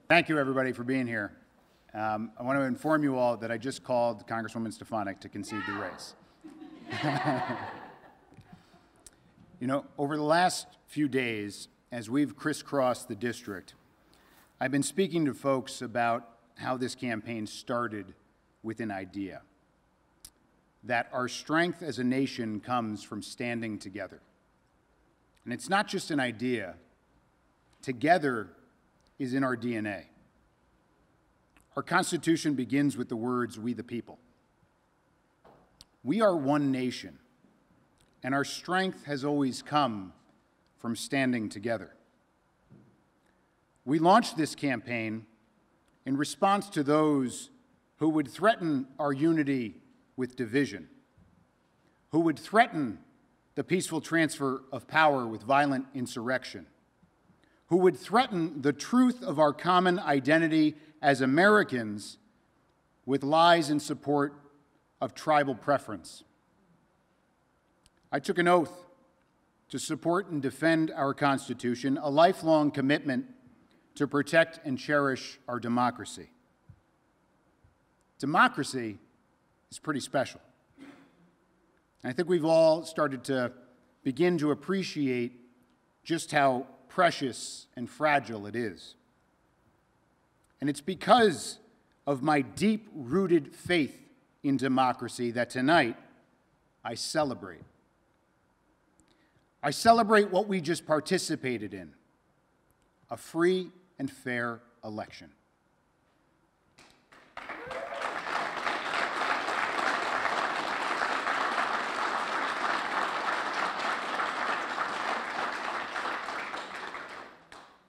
Thank you, everybody, for being here. I want to inform you all that I just called Congresswoman Stefanik to concede the race. You know, over the last few days, as we've crisscrossed the district, I've been speaking to folks about how this campaign started with an idea, that our strength as a nation comes from standing together. And it's not just an idea. Together is in our DNA. Our Constitution begins with the words, "We the people." We are one nation, and our strength has always come from standing together. We launched this campaign in response to those who would threaten our unity with division, who would threaten the peaceful transfer of power with violent insurrection, who would threaten the truth of our common identity as Americans with lies in support of tribal preference. I took an oath to support and defend our Constitution, a lifelong commitment to protect and cherish our democracy. Democracy is pretty special. I think we've all started to begin to appreciate just how precious and fragile it is. And it's because of my deep-rooted faith in democracy that tonight I celebrate. I celebrate what we just participated in, a free and fair election.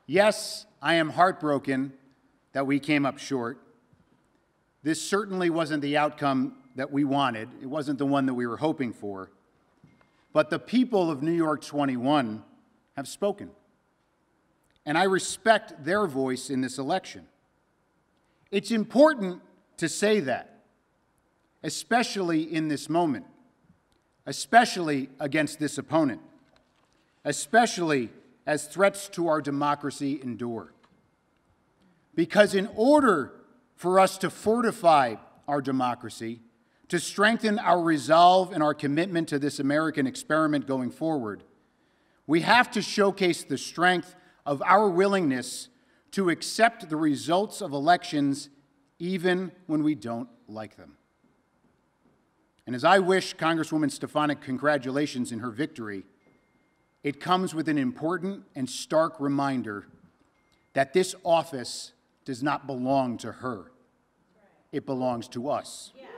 Yes, I am heartbroken that we came up short. This certainly wasn't the outcome that we wanted. It wasn't the one that we were hoping for. But the people of New York 21 have spoken, and I respect their voice in this election. It's important to say that, especially in this moment, especially against this opponent, especially as threats to our democracy endure. Because in order for us to fortify our democracy, to strengthen our resolve and our commitment to this American experiment going forward, we have to showcase the strength of our willingness to accept the results of elections even when we don't like them. And as I wish Congresswoman Stefanik congratulations in her victory, it comes with an important and stark reminder that this office does not belong to her. It belongs to us. Yeah.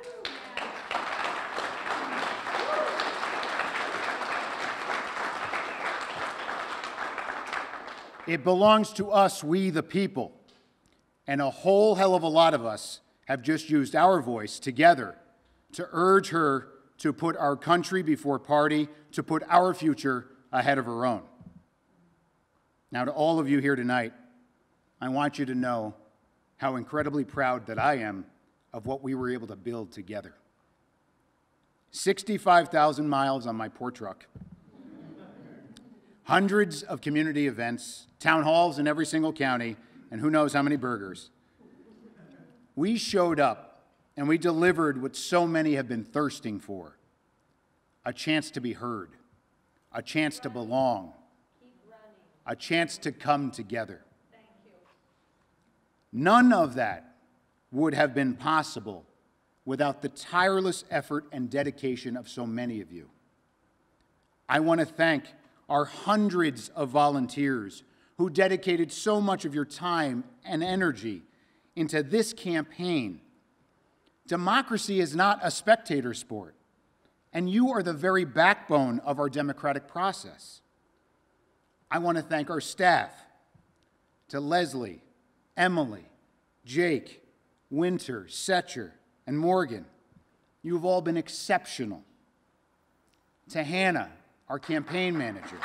It belongs to us, we the people. And a whole hell of a lot of us have just used our voice together to urge her to put our country before party, to put our future ahead of her own. Now, to all of you here tonight, I want you to know how incredibly proud that I am of what we were able to build together. 65,000 miles on my poor truck, hundreds of community events, town halls in every single county, and who knows how many burgers. We showed up and we delivered what so many have been thirsting for, a chance to be heard, a chance to belong, a chance to come together. Thank you. None of that would have been possible without the tireless effort and dedication of so many of you. I want to thank our hundreds of volunteers who dedicated so much of your time and energy into this campaign. Democracy is not a spectator sport, and you are the very backbone of our democratic process. I want to thank our staff, to Leslie, Emily, Jake, Winter, Setcher, and Morgan. You've all been exceptional. To Hannah, our campaign manager.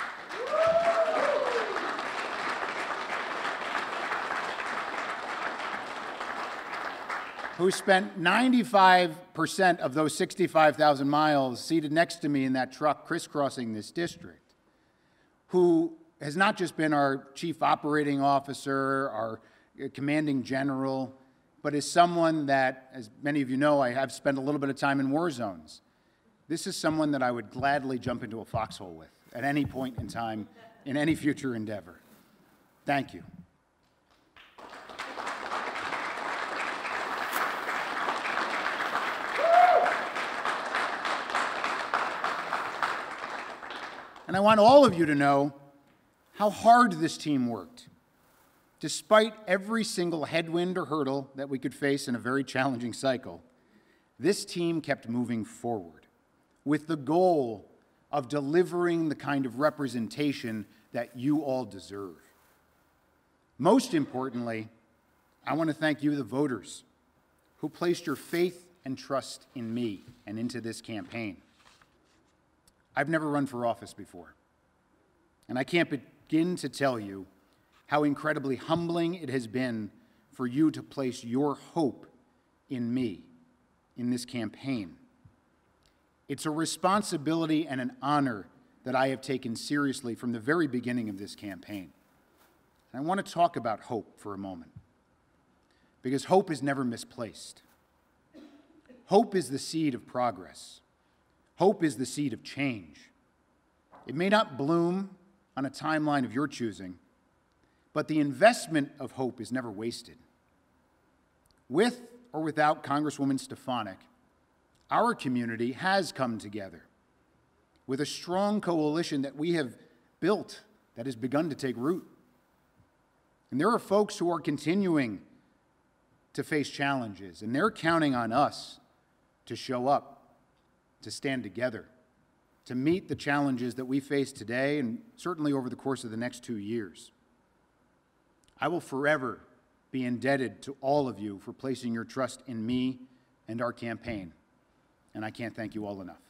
Who spent 95% of those 65,000 miles seated next to me in that truck crisscrossing this district, who has not just been our chief operating officer, our a commanding general, but as someone that, as many of you know, I have spent a little bit of time in war zones. This is someone that I would gladly jump into a foxhole with at any point in time in any future endeavor. Thank you. And I want all of you to know how hard this team worked. Despite every single headwind or hurdle that we could face in a very challenging cycle, this team kept moving forward with the goal of delivering the kind of representation that you all deserve. Most importantly, I want to thank you, the voters, who placed your faith and trust in me and into this campaign. I've never run for office before, and I can't begin to tell you how incredibly humbling it has been for you to place your hope in me in this campaign. It's a responsibility and an honor that I have taken seriously from the very beginning of this campaign. And I want to talk about hope for a moment, because hope is never misplaced. Hope is the seed of progress. Hope is the seed of change. It may not bloom on a timeline of your choosing, but the investment of hope is never wasted. With or without Congresswoman Stefanik, our community has come together with a strong coalition that we have built that has begun to take root. And there are folks who are continuing to face challenges, and they're counting on us to show up, to stand together, to meet the challenges that we face today and certainly over the course of the next 2 years. I will forever be indebted to all of you for placing your trust in me and our campaign, and I can't thank you all enough.